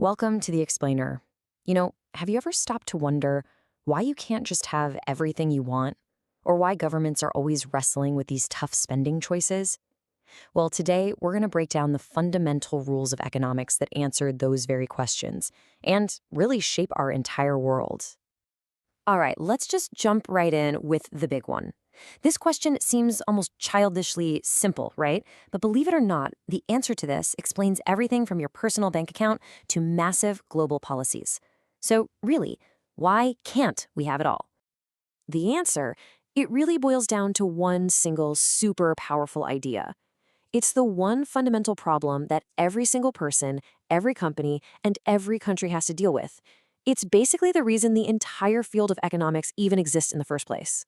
Welcome to the Explainer. Have you ever stopped to wonder why you can't just have everything you want? Or why governments are always wrestling with these tough spending choices? Well, today we're going to break down the fundamental rules of economics that answer those very questions and really shape our entire world. All right, let's just jump right in with the big one. This question seems almost childishly simple, right? But believe it or not, the answer to this explains everything from your personal bank account to massive global policies. So really, why can't we have it all? The answer, it really boils down to one single super powerful idea. It's the one fundamental problem that every single person, every company, and every country has to deal with. It's basically the reason the entire field of economics even exists in the first place.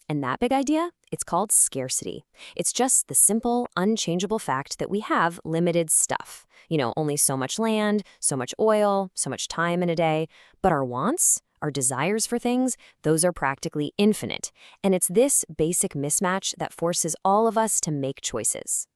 And that big idea? It's called scarcity. It's just the simple, unchangeable fact that we have limited stuff. Only so much land, so much oil, so much time in a day. But our wants, our desires for things, those are practically infinite. And it's this basic mismatch that forces all of us to make choices.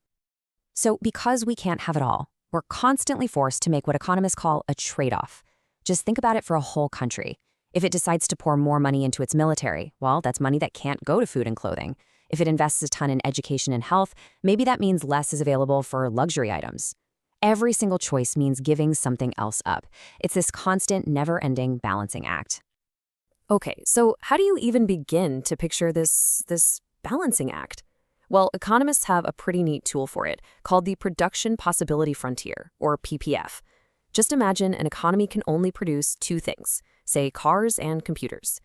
So because we can't have it all, we're constantly forced to make what economists call a trade-off. Just think about it for a whole country. If it decides to pour more money into its military, well, that's money that can't go to food and clothing. If it invests a ton in education and health, maybe that means less is available for luxury items. Every single choice means giving something else up. It's this constant, never-ending balancing act. Okay, so how do you even begin to picture this balancing act? Well, economists have a pretty neat tool for it called the Production Possibility Frontier, or PPF. Just imagine an economy can only produce two things, say cars and computers.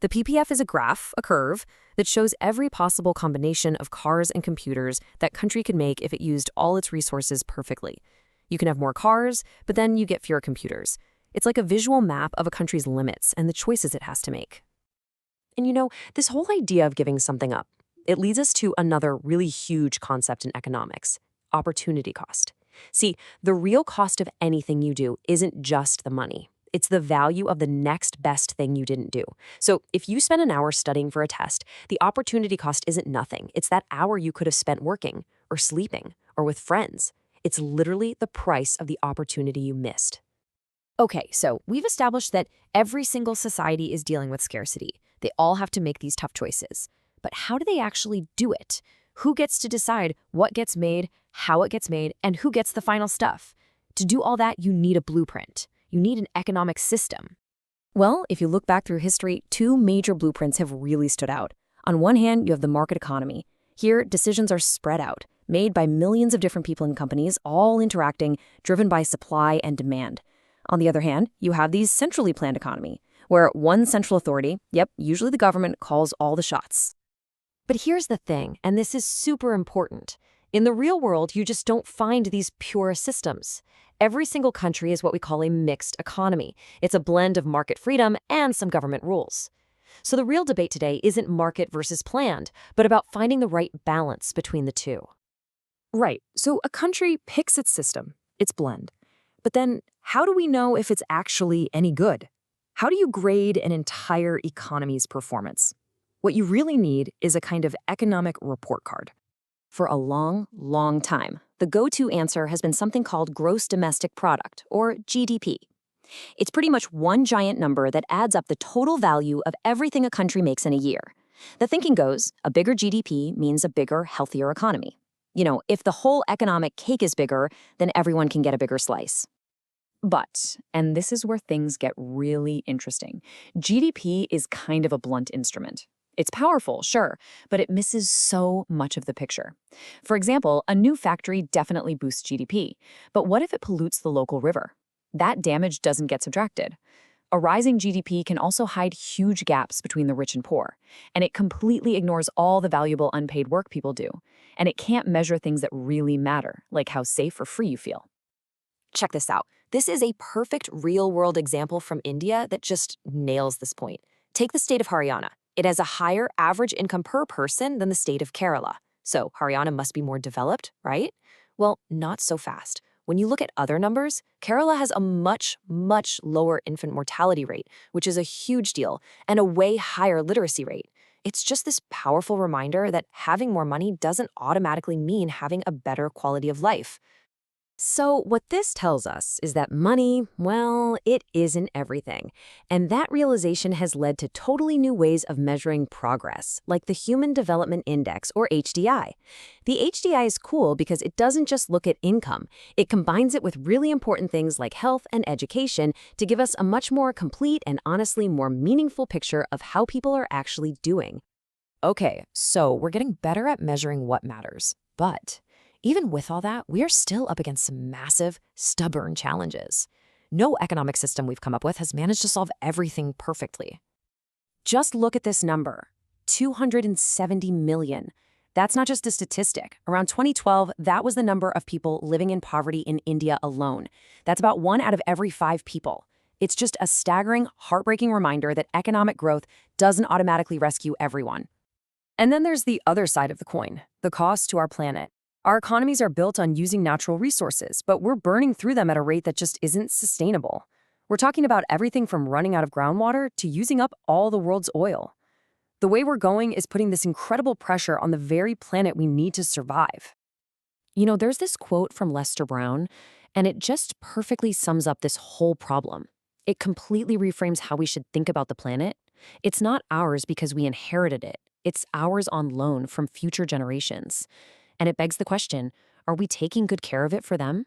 The PPF is a graph, a curve, that shows every possible combination of cars and computers that country could make if it used all its resources perfectly. You can have more cars, but then you get fewer computers. It's like a visual map of a country's limits and the choices it has to make. And this whole idea of giving something up, it leads us to another really huge concept in economics, opportunity cost. See, the real cost of anything you do isn't just the money. It's the value of the next best thing you didn't do. So if you spend an hour studying for a test, the opportunity cost isn't nothing. It's that hour you could have spent working or sleeping or with friends. It's literally the price of the opportunity you missed. Okay, so we've established that every single society is dealing with scarcity. They all have to make these tough choices. But how do they actually do it? Who gets to decide what gets made, how it gets made, and who gets the final stuff? To do all that, you need a blueprint. You need an economic system. Well, if you look back through history, two major blueprints have really stood out. On one hand, you have the market economy. Here, decisions are spread out, made by millions of different people and companies, all interacting, driven by supply and demand. On the other hand, you have the centrally planned economy, where one central authority, usually the government, calls all the shots. But here's the thing, and this is super important. In the real world, you just don't find these pure systems. Every single country is what we call a mixed economy. It's a blend of market freedom and some government rules. So the real debate today isn't market versus planned, but about finding the right balance between the two. Right, so a country picks its system, its blend. But then, how do we know if it's actually any good? How do you grade an entire economy's performance? What you really need is a kind of economic report card. For a long, long time, the go-to answer has been something called gross domestic product, or GDP. It's pretty much one giant number that adds up the total value of everything a country makes in a year. The thinking goes, a bigger GDP means a bigger, healthier economy. If the whole economic cake is bigger, then everyone can get a bigger slice. But, and this is where things get really interesting, GDP is kind of a blunt instrument. It's powerful, sure, but it misses so much of the picture. For example, a new factory definitely boosts GDP, but what if it pollutes the local river? That damage doesn't get subtracted. A rising GDP can also hide huge gaps between the rich and poor, and it completely ignores all the valuable unpaid work people do, and it can't measure things that really matter, like how safe or free you feel. Check this out. This is a perfect real-world example from India that just nails this point. Take the state of Haryana. It has a higher average income per person than the state of Kerala. So Haryana must be more developed, right? Well, not so fast. When you look at other numbers, Kerala has a much, much lower infant mortality rate, which is a huge deal, and a way higher literacy rate. It's just this powerful reminder that having more money doesn't automatically mean having a better quality of life. So, what this tells us is that money, well, it isn't everything. And that realization has led to totally new ways of measuring progress, like the Human Development Index, or HDI. The HDI is cool because it doesn't just look at income, it combines it with really important things like health and education to give us a much more complete and honestly more meaningful picture of how people are actually doing. Okay, so we're getting better at measuring what matters. But even with all that, we are still up against some massive, stubborn challenges. No economic system we've come up with has managed to solve everything perfectly. Just look at this number, 270 million. That's not just a statistic. Around 2012, that was the number of people living in poverty in India alone. That's about 1 out of every 5 people. It's just a staggering, heartbreaking reminder that economic growth doesn't automatically rescue everyone. And then there's the other side of the coin, the cost to our planet. Our economies are built on using natural resources, but we're burning through them at a rate that just isn't sustainable. We're talking about everything from running out of groundwater to using up all the world's oil. The way we're going is putting this incredible pressure on the very planet we need to survive. There's this quote from Lester Brown, and it just perfectly sums up this whole problem. It completely reframes how we should think about the planet. It's not ours because we inherited it. It's ours on loan from future generations. And it begs the question, are we taking good care of it for them?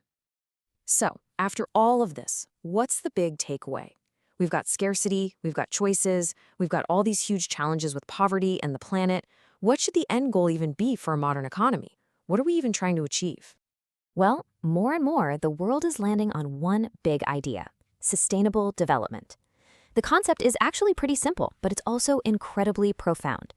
So, after all of this, what's the big takeaway? We've got scarcity, we've got choices, we've got all these huge challenges with poverty and the planet. What should the end goal even be for a modern economy? What are we even trying to achieve? Well, more and more, the world is landing on one big idea: sustainable development. The concept is actually pretty simple, but it's also incredibly profound.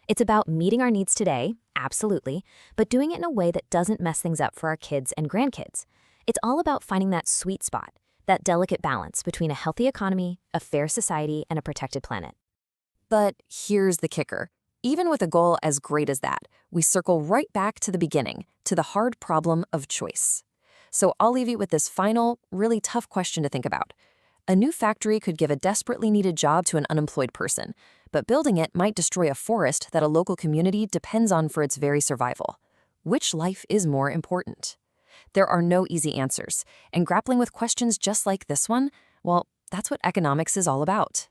It's about meeting our needs today, absolutely, but doing it in a way that doesn't mess things up for our kids and grandkids. It's all about finding that sweet spot, that delicate balance between a healthy economy, a fair society, and a protected planet. But here's the kicker. Even with a goal as great as that, we circle right back to the beginning, to the hard problem of choice. So I'll leave you with this final, really tough question to think about. A new factory could give a desperately needed job to an unemployed person, but building it might destroy a forest that a local community depends on for its very survival. Which life is more important? There are no easy answers, and grappling with questions just like this one, well, that's what economics is all about.